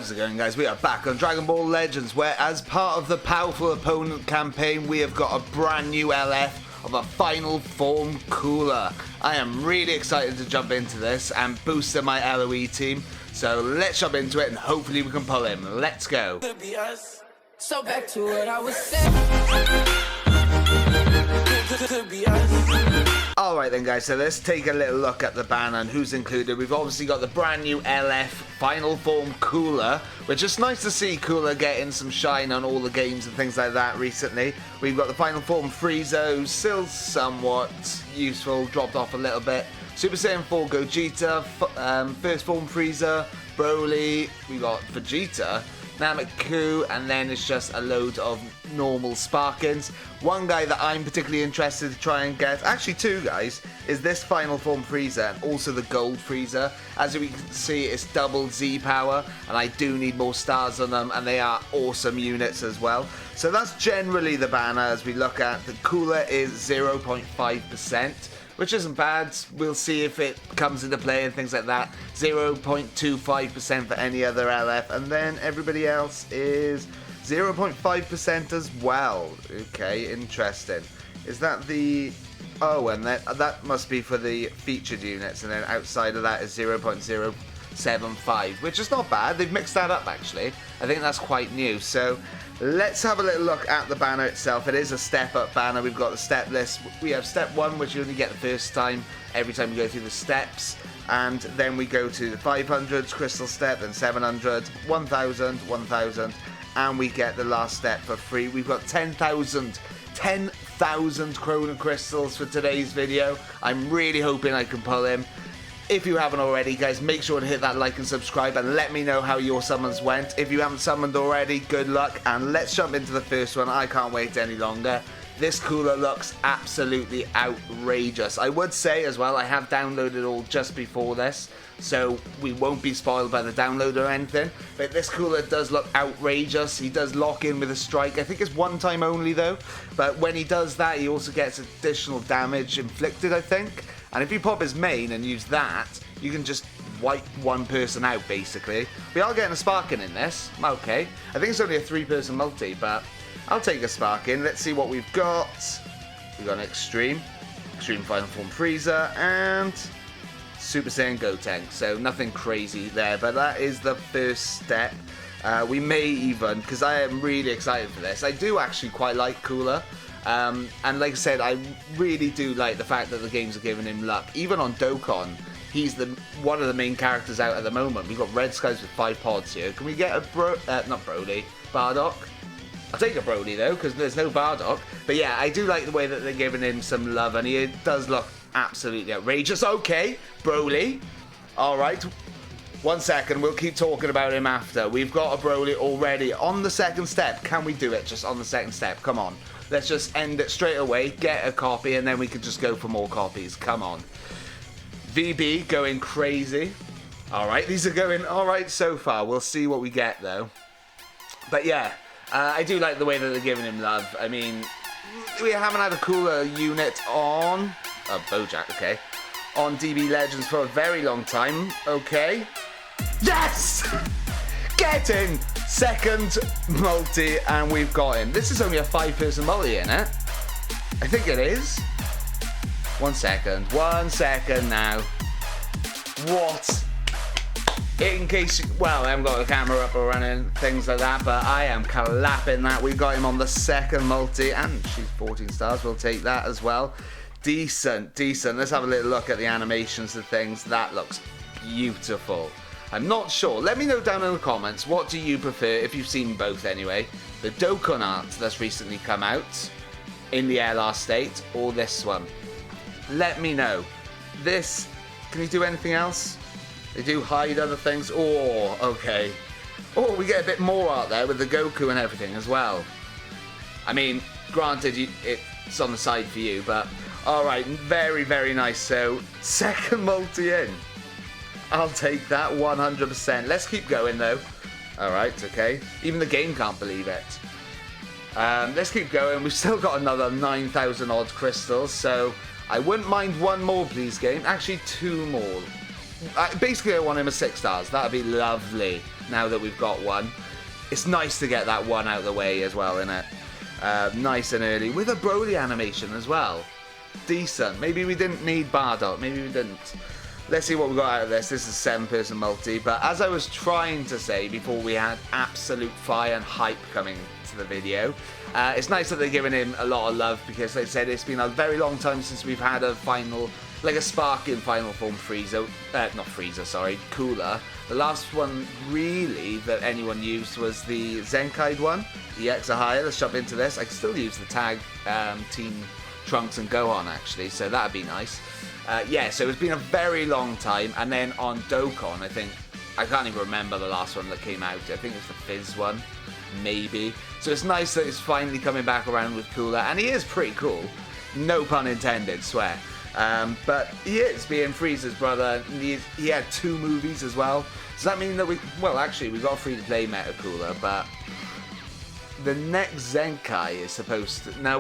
How's it going, guys? We are back on Dragon Ball Legends, where as part of the Powerful Opponent campaign, we have got a brand new LF of a Final Form Cooler. I am really excited to jump into this and boost my LOE team. So let's jump into it and hopefully we can pull him. Let's go. So back to what I was saying. Alright then, guys, so let's take a little look at the banner and who's included. We've obviously got the brand new LF Final Form Cooler, which is nice to see Cooler getting some shine on all the games and things like that recently. We've got the Final Form Frieza, who's still somewhat useful, dropped off a little bit. Super Saiyan 4 Gogeta, First Form Frieza, Broly, we got Vegeta, Nameku, and then it's just a load of normal Sparkins. One guy that I'm particularly interested to try and get, actually two guys, is this Final Form Frieza and also the Gold Frieza. As we can see, it's double Z power, and I do need more stars on them, and they are awesome units as well. So that's generally the banner as we look at. The cooler is 0.5%. which isn't bad. We'll see if it comes into play and things like that. 0.25% for any other LF, and then everybody else is 0.5% as well. Okay, interesting. Is that the... Oh, and that must be for the featured units, and then outside of that is 0.075, which is not bad. They've mixed that up, actually. I think that's quite new. So let's have a little look at the banner itself. It is a step-up banner. We've got the step list. We have step 1, which you only get the first time, every time you go through the steps. And then we go to the 500s, crystal step, then 700, 1,000, 1,000, and we get the last step for free. We've got 10,000 Chrono Crystals for today's video. I'm really hoping I can pull him. If you haven't already, guys, make sure to hit that like and subscribe and let me know how your summons went. If you haven't summoned already, good luck, and let's jump into the first one. I can't wait any longer. This cooler looks absolutely outrageous. I would say as well, I have downloaded it all just before this, so we won't be spoiled by the download or anything, but this cooler does look outrageous. He does lock in with a strike. I think it's one time only though, but when he does that, he also gets additional damage inflicted, I think. And if you pop his main and use that, you can just wipe one person out, basically. We are getting a Sparkin in this. Okay. I think it's only a 3-person multi, but I'll take a Sparkin. Let's see what we've got. We've got an Extreme Final Form Frieza, and Super Saiyan Gotenks. So nothing crazy there, but that is the first step. We may even, because I am really excited for this. I do actually quite like Cooler. And like I said, I really do like the fact that the games are giving him luck. Even on Dokkan, he's one of the main characters out at the moment. We've got Red Skies with 5 pods here. Can we get a not Broly, Bardock? I'll take a Broly though, because there's no Bardock. But yeah, I do like the way that they're giving him some love, and he does look absolutely outrageous. Okay, Broly. Alright, 1 second, we'll keep talking about him after. We've got a Broly already on the second step. Can we do it just on the second step? Come on. Let's just end it straight away, get a copy, and then we can just go for more copies. Come on. VB going crazy. Alright, these are going alright so far. We'll see what we get, though. But yeah, I do like the way that they're giving him love. I mean, we haven't had a cooler unit on... Oh, Bojack, okay. On DB Legends for a very long time. Okay. Yes! Get in! Second multi, and we've got him. This is only a 5-person multi, isn't it? I think it is. 1 second. 1 second now. What? In case you, well, I haven't got the camera up or running, things like that, but I am clapping that. We got him on the second multi, and she's 14 stars. We'll take that as well. Decent, decent. Let's have a little look at the animations and things. That looks beautiful. I'm not sure. Let me know down in the comments, what do you prefer, if you've seen both anyway, the Dokkan art that's recently come out in the LR state, or this one? Let me know. This, can you do anything else? They do hide other things. Oh, okay. Oh, we get a bit more art there with the Goku and everything as well. I mean, granted, it's on the side for you, but alright, very, very nice. So, second multi in. I'll take that 100%. Let's keep going though. Alright, okay. Even the game can't believe it. Let's keep going. We've still got another 9,000 odd crystals, so I wouldn't mind one more, please, game. Actually, 2 more. Basically, I want him at 6 stars. That'd be lovely now that we've got one. It's nice to get that one out of the way as well, innit? Nice and early. With a Broly animation as well. Decent. Maybe we didn't need Bardock. Maybe we didn't. Let's see what we got out of this. This is 7-person multi. But as I was trying to say before we had absolute fire and hype coming to the video, it's nice that they're giving him a lot of love because they said it's been a very long time since we've had a final, like a sparking final form Frieza. Not Frieza, sorry, Cooler. The last one really that anyone used was the Zenkai one. EX or higher. Let's jump into this. I can still use the tag Team Trunks and Gohan actually, so that'd be nice. Yeah, so it's been a very long time. And then on Dokkan, I can't even remember the last one that came out. I think it's the Fizz one, maybe. So it's nice that it's finally coming back around with Cooler, and he is pretty cool. No pun intended, swear. But he is being Frieza's brother. He had 2 movies as well. Does that mean that we got a free-to-play Meta Cooler, but the next Zenkai is supposed to... No,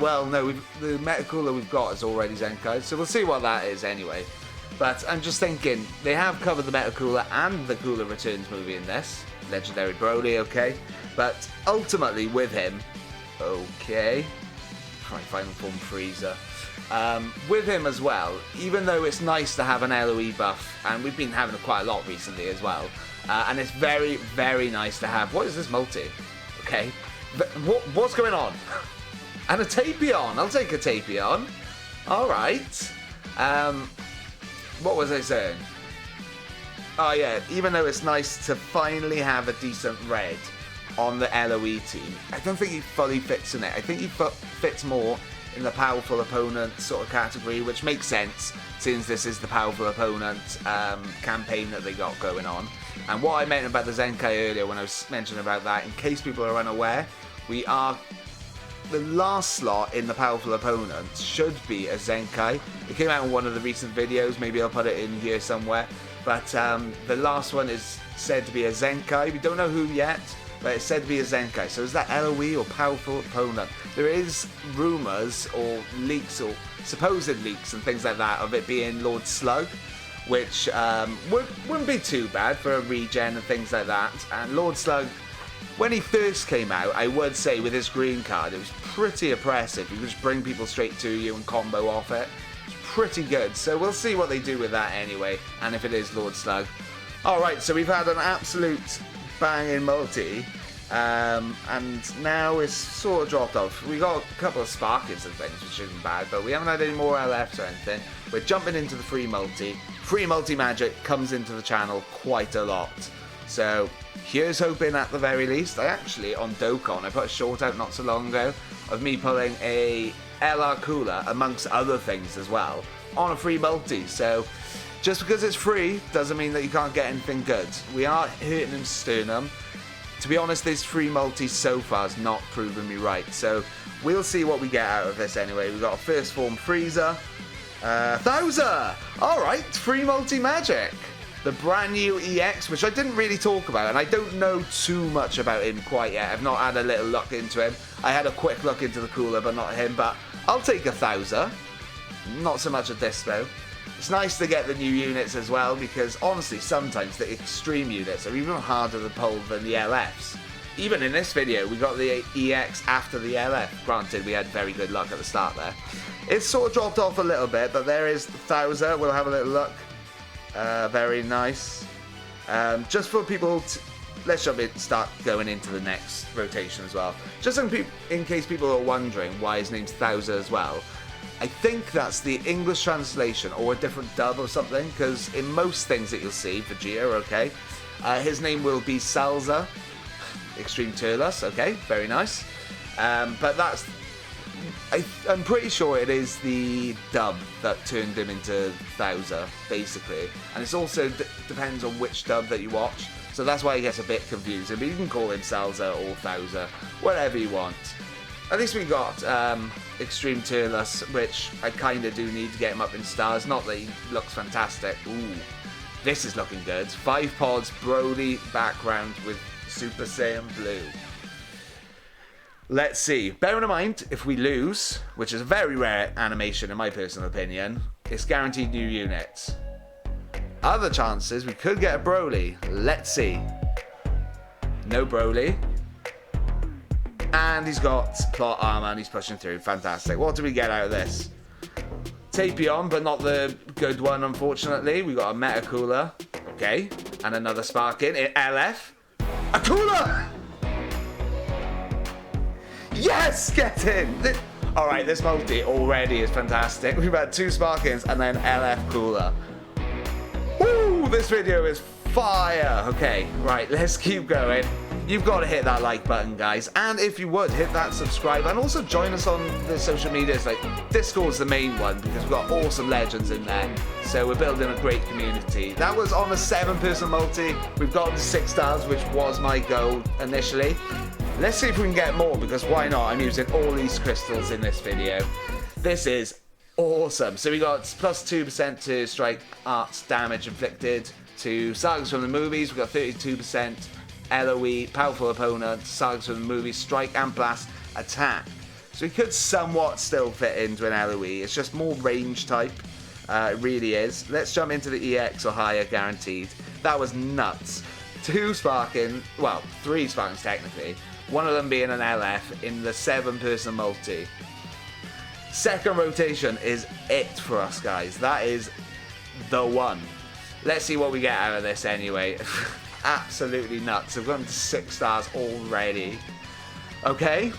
the Meta Cooler we've got is already Zenkai, so we'll see what that is anyway. But I'm just thinking, they have covered the Meta Cooler and the Cooler Returns movie in this. Legendary Broly, okay. But ultimately with him, okay. Final Form Frieza. With him as well, even though it's nice to have an LOE buff, and we've been having quite a lot recently as well, and it's very, very nice to have... What is this multi? Okay. What's going on? And a Tapion. I'll take a Tapion. Alright. What was I saying? Oh yeah, even though it's nice to finally have a decent red on the LOE team, I don't think he fully fits in it. I think he fits more in the powerful opponent sort of category, which makes sense since this is the powerful opponent campaign that they got going on. And what I meant about the Zenkai earlier when I was mentioning about that, in case people are unaware, we are... The last slot in the powerful opponent should be a Zenkai. It came out in one of the recent videos, maybe I'll put it in here somewhere. But the last one is said to be a Zenkai. We don't know who yet, but it's said to be a Zenkai. So is that LOE or powerful opponent? There is rumours or leaks or supposed leaks and things like that of it being Lord Slug, which wouldn't be too bad for a regen and things like that. And Lord Slug, when he first came out, I would say with his green card, it was pretty oppressive. He would just bring people straight to you and combo off it. It's pretty good. So we'll see what they do with that anyway, and if it is Lord Slug. Alright, so we've had an absolute banging multi, and now it's sort of dropped off. We got a couple of Sparkers and things, which isn't bad, but we haven't had any more LFs or anything. We're jumping into the free multi. Free multi magic comes into the channel quite a lot. So here's hoping at the very least. I actually, on Dokkan, I put a short out not so long ago of me pulling a LR Cooler, amongst other things as well, on a free multi. So just because it's free doesn't mean that you can't get anything good. We are hurting him sternum. To be honest, this free multi so far has not proven me right. So we'll see what we get out of this anyway. We've got a first form Frieza. Thouser! Alright, free multi magic. The brand new EX, which I didn't really talk about, and I don't know too much about him quite yet. I've not had a little look into him. I had a quick look into the Cooler, but not him. But I'll take a Thouser. Not so much at this, though. It's nice to get the new units as well, because honestly, sometimes the extreme units are even harder to pull than the LFs. Even in this video, we got the EX after the LF. Granted, we had very good luck at the start there. It's sort of dropped off a little bit, but there is Thouser. We'll have a little look. Very nice. Just for people, let's start going into the next rotation as well. Just in case people are wondering why his name's Thouser as well. I think that's the English translation or a different dub or something, because in most things that you'll see, Vegeta, okay, his name will be Salza, Extreme Turles, okay, very nice. But that's... I'm pretty sure it is the dub that turned him into Thouser, basically. And it's also depends on which dub that you watch. So that's why it gets a bit confusing. But you can call him Salza or Thouser, whatever you want. At least we got Extreme Turles, which I kind of do need to get him up in stars. Not that he looks fantastic. Ooh, this is looking good. 5 pods, Broly background with Super Saiyan Blue. Let's see. Bearing in mind, if we lose, which is a very rare animation in my personal opinion, it's guaranteed new units. Other chances, we could get a Broly. Let's see. No Broly. And he's got plot armor and he's pushing through. Fantastic. What do we get out of this? Tapion, but not the good one, unfortunately. We got a Meta Cooler. Okay. And another Sparkin. LF. A Cooler! Yes! Get in! Alright, this multi already is fantastic. We've had 2 Sparkins and then LF Cooler. Woo! This video is fire! Okay, right, let's keep going. You've got to hit that like button, guys. And if you would, hit that subscribe. And also join us on the social medias. Like, Discord's the main one because we've got awesome legends in there. So we're building a great community. That was on a 7-person multi. We've gotten 6 stars, which was my goal initially. Let's see if we can get more, because why not? I'm using all these crystals in this video. This is awesome. So we got plus 2% to strike arts damage inflicted. To Sagas from the movies, we got 32%. LOE, powerful opponent, Sagas from the movies, strike and blast attack. So we could somewhat still fit into an LOE. It's just more range type. It really is. Let's jump into the EX or higher guaranteed. That was nuts. 2 Sparking, well, 3 Sparkings technically. One of them being an LF in the 7-person multi. Second rotation is it for us, guys. That is the one. Let's see what we get out of this anyway. Absolutely nuts. We've gone to 6 stars already. Okay.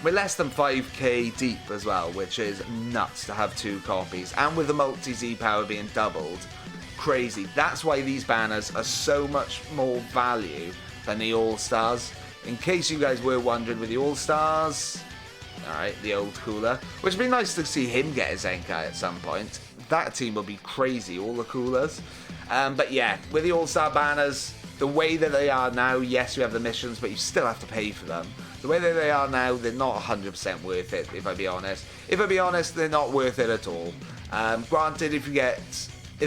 We're less than 5k deep as well, which is nuts to have 2 copies. And with the multi-Z power being doubled, crazy. That's why these banners are so much more value than the All-Stars. In case you guys were wondering, with the All-Stars, alright, the old Cooler, which would be nice to see him get his Zenkai at some point. That team will be crazy, all the Coolers. But yeah, with the All-Star banners, the way that they are now, yes, you have the missions, but you still have to pay for them. The way that they are now, they're not 100% worth it, if I be honest. If I be honest, they're not worth it at all. Granted, if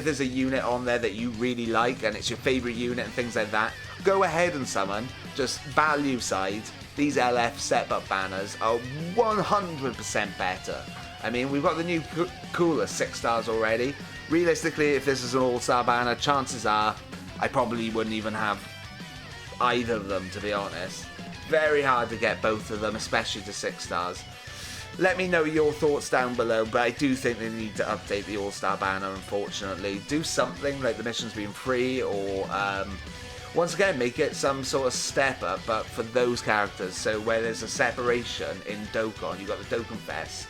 there's a unit on there that you really like, and it's your favourite unit and things like that, go ahead and summon. Just value side, these LF step-up banners are 100% better. I mean, we've got the new Cooler 6 stars already. Realistically, if this is an all-star banner, chances are I probably wouldn't even have either of them, to be honest. Very hard to get both of them, especially to 6 stars. Let me know your thoughts down below, but I do think they need to update the all-star banner, unfortunately. Do something like the missions being free, or once again, make it some sort of step up, but for those characters. So where there's a separation in Dokkan, you've got the Dokkan Fest,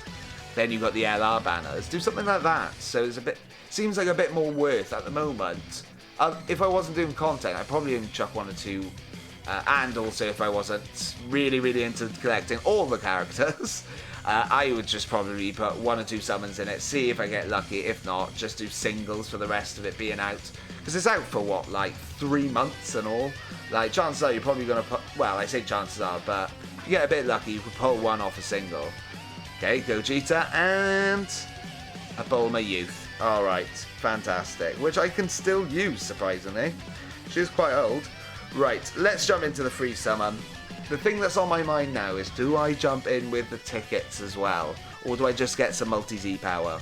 then you've got the LR banners. Do something like that. So it's seems like a bit more worth at the moment. If I wasn't doing content, I'd probably only chuck 1 or 2. And also, if I wasn't really, really into collecting all the characters, I would just probably put 1 or 2 summons in it, see if I get lucky. If not, just do singles for the rest of it being out. Because it's out for what, like 3 months and all? Like, chances are you're probably going to put, well, I say chances are, but if you get a bit lucky, you could pull 1 off a single. Okay, Gogeta and a Bulma Youth. Alright, fantastic. Which I can still use, surprisingly. She's quite old. Right, let's jump into the free summon. The thing that's on my mind now is, do I jump in with the tickets as well? Or do I just get some multi-Z power?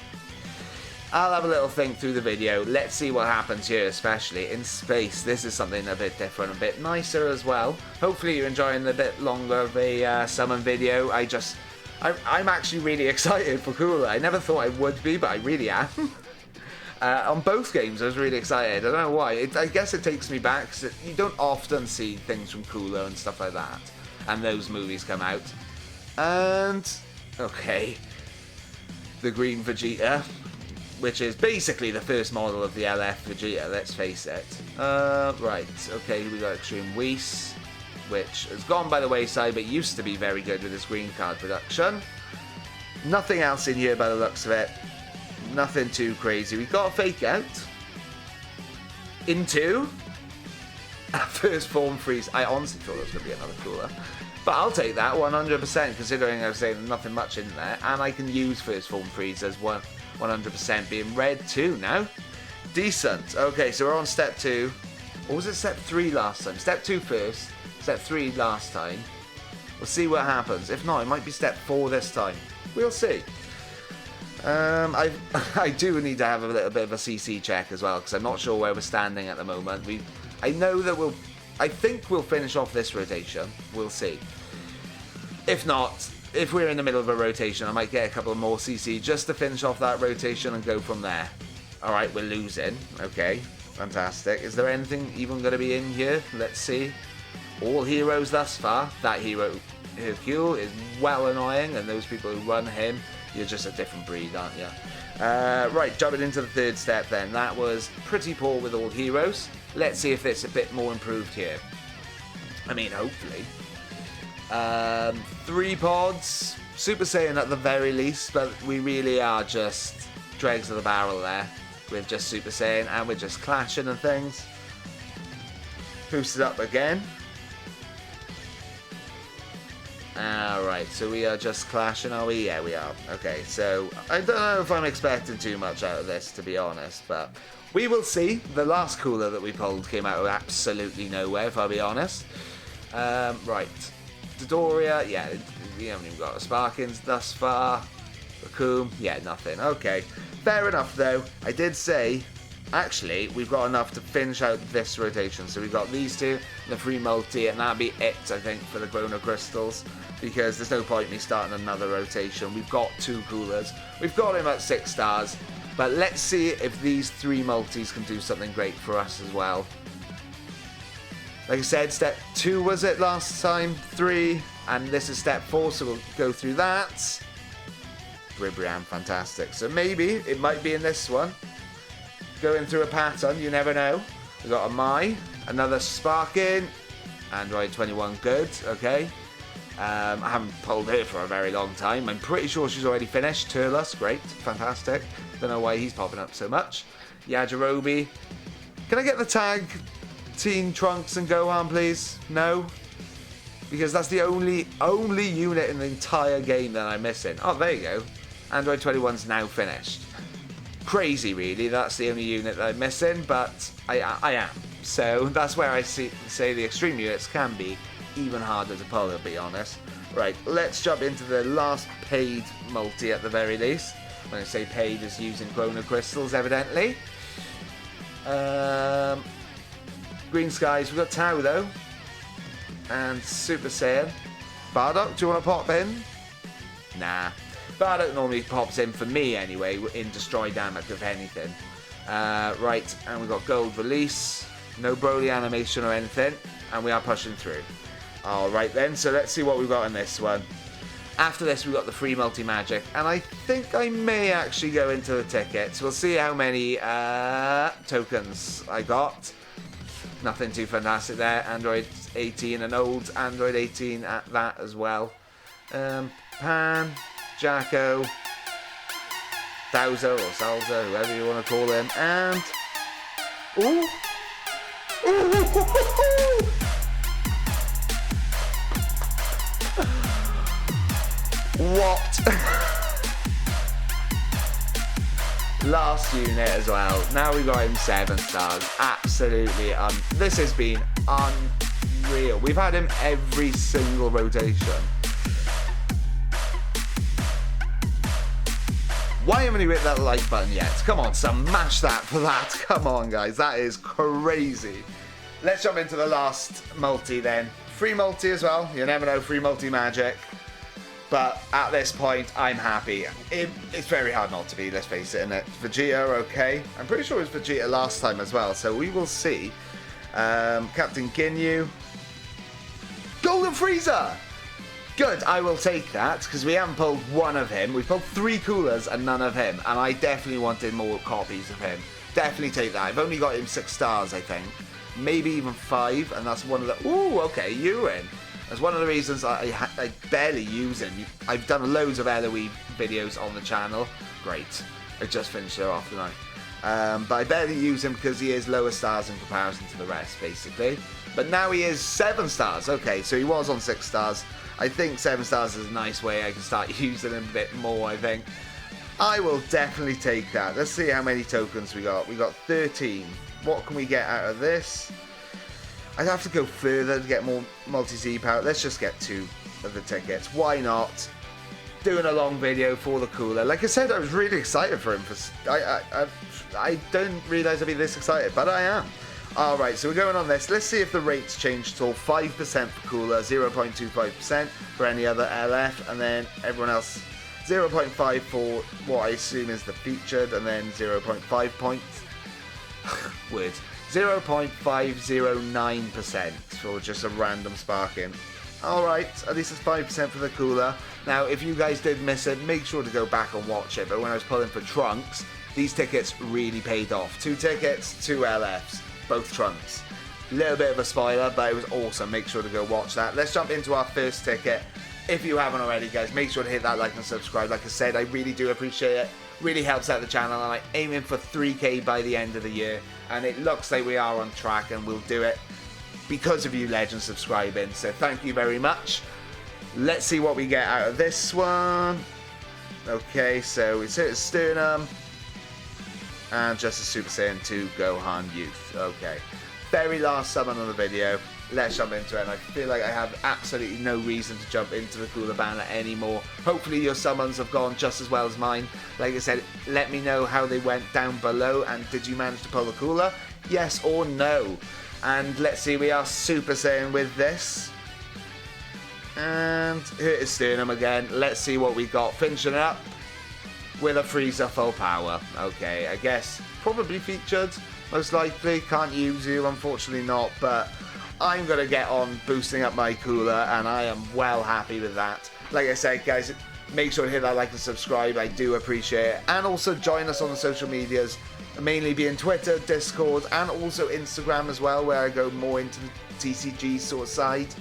I'll have a little think through the video. Let's see what happens here, especially in space. This is something a bit different, a bit nicer as well. Hopefully you're enjoying the bit longer of a summon video. I'm actually really excited for Cooler. I never thought I would be, but I really am. On both games, I was really excited. I don't know why. I guess it takes me back, because you don't often see things from Cooler and stuff like that. And those movies come out. And, okay. The green Vegeta, which is basically the first model of the LF Vegeta, let's face it. Right, okay, we got Extreme Whis, which has gone by the wayside, but used to be very good with his green card production. Nothing else in here by the looks of it. Nothing too crazy. We got a Fake Out into a First Form Freeze. I honestly thought there was going to be another Cooler, but I'll take that 100%, considering I was saying nothing much in there, and I can use First Form Freeze as 100% being red too now. Decent. Okay, so we're on step 2. Or was it step 3 last time? Step 2 first, step 3 last time. We'll see what happens. If not, it might be step 4 this time. We'll see. I do need to have a little bit of a CC check as well, because I'm not sure where we're standing at the moment. I know that I think we'll finish off this rotation. We'll see. If not, if we're in the middle of a rotation, I might get a couple more CC just to finish off that rotation and go from there. Alright, we're losing. Okay, fantastic. Is there anything even going to be in here? Let's see. All heroes thus far. That hero, Hercule, is well annoying, and those people who run him, you're just a different breed, aren't you? Right, jumping into the third step then. That was pretty poor with all heroes. Let's see if it's a bit more improved here. I mean, hopefully. 3 pods, Super Saiyan at the very least, but we really are just dregs of the barrel there with just Super Saiyan, and we're just clashing and things. Boosted up again. Alright, so we are just clashing, are we? Yeah, we are. Okay, so I don't know if I'm expecting too much out of this, to be honest, but we will see. The last cooler that we pulled came out of absolutely nowhere, if I'll be honest. Right. Dodoria, yeah, we haven't even got a Sparkins thus far. Raccoon, yeah, nothing. Okay, fair enough though. I did say, actually, we've got enough to finish out this rotation. So we've got these two, the free multi, and that'll be it, I think, for the Groner Crystals. Because there's no point in me starting another rotation. We've got 2 coolers. We've got him at 6 stars. But let's see if these 3 multis can do something great for us as well. Like I said, step 2 was it last time, 3, and this is step 4, so we'll go through that. Bribriam, fantastic. So maybe it might be in this one. Going through a pattern, you never know. We've got a Mai, another Sparkin, Android 21, good, okay. I haven't pulled her for a very long time. I'm pretty sure she's already finished. Turles, great, fantastic. Don't know why he's popping up so much. Yajirobe. Can I get the tag Teen Trunks and Gohan, please? No? Because that's the only unit in the entire game that I'm missing. Oh, there you go. Android 21's now finished. Crazy, really. That's the only unit that I'm missing, but I am. So that's where I say the extreme units can be even harder to pull, to be honest. Right, let's jump into the last paid multi at the very least. When I say paid, is using Groner Crystals, evidently. Green Skies, we've got Tau though. And Super Saiyan. Bardock, do you want to pop in? Nah. Bardock normally pops in for me anyway, in Destroy Damage, if anything. Right, and we've got Gold Release. No Broly animation or anything. And we are pushing through. Alright then, so let's see what we've got in this one. After this, we've got the free multi-magic. And I think I may actually go into the tickets. We'll see how many tokens I got. Nothing too fantastic there. Android 18, an old Android 18 at that as well. Pan, Jacko, Bowser or Salza, whoever you want to call him. And... Ooh! Ooh! What? Last unit as well. Now we got him 7 stars. Absolutely. This has been unreal. We've had him every single rotation. Why haven't you hit that like button yet? Come on, smash that for that. Come on, guys. That is crazy. Let's jump into the last multi then. Free multi as well. You never know, free multi magic. But at this point, I'm happy. It's very hard not to be, let's face it, isn't it? Vegeta, okay. I'm pretty sure it was Vegeta last time as well, so we will see. Captain Ginyu. Golden Frieza! Good, I will take that, because we haven't pulled one of him. We pulled 3 coolers and none of him, and I definitely wanted more copies of him. Definitely take that. I've only got him 6 stars, I think. Maybe even 5, and that's one of the... Ooh, okay, Ewan. That's one of the reasons I barely use him. I've done loads of LOE videos on the channel. Great. I just finished it off tonight. But I barely use him because he is lower stars in comparison to the rest, basically. But now he is 7 stars. Okay, so he was on 6 stars. I think 7 stars is a nice way I can start using him a bit more, I think. I will definitely take that. Let's see how many tokens we got. We got 13. What can we get out of this? I'd have to go further to get more multi-Z power. Let's just get 2 of the tickets. Why not? doing a long video for the cooler. Like I said, I was really excited for him. I don't realise I'd be this excited, but I am. Alright, so we're going on this. Let's see if the rates change to 5% for cooler, 0.25% for any other LF, and then everyone else 0.5 for what I assume is the featured, and then 0.5 points. Weird. 0.509% for just a random sparking. Alright, at least it's 5% for the cooler. Now, if you guys did miss it, make sure to go back and watch it. But when I was pulling for trunks, these tickets really paid off. 2 tickets, 2 LFs, both trunks. Little bit of a spoiler, but it was awesome. Make sure to go watch that. Let's jump into our first ticket. If you haven't already, guys, make sure to hit that like and subscribe. Like I said, I really do appreciate it. Really helps out the channel, and I'm aiming for 3K by the end of the year. And it looks like we are on track, and we'll do it because of you legends subscribing. So thank you very much. Let's see what we get out of this one. Okay, so it's hit Sternum. And just a Super Saiyan 2 Gohan Youth. Okay. Very last summon on the video. Let's jump into it. And I feel like I have absolutely no reason to jump into the cooler banner anymore. Hopefully your summons have gone just as well as mine. Like I said, let me know how they went down below. And did you manage to pull the cooler? Yes or no? And let's see, we are Super Saiyan with this. And here is Sternum again. Let's see what we got. Finishing it up with a Frieza full power. Okay, I guess probably featured. Most likely. Can't use you, unfortunately not. But I'm going to get on boosting up my cooler, and I am well happy with that. Like I said, guys, make sure to hit that like and subscribe. I do appreciate it. And also join us on the social medias, mainly being Twitter, Discord, and also Instagram as well, where I go more into the TCG sort of side,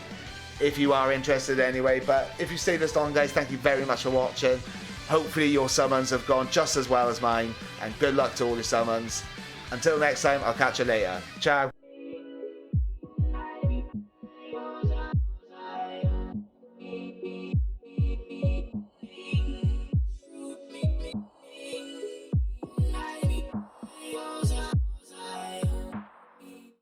if you are interested anyway. But if you stayed this long, guys, thank you very much for watching. Hopefully your summons have gone just as well as mine, and good luck to all your summons. Until next time, I'll catch you later. Ciao.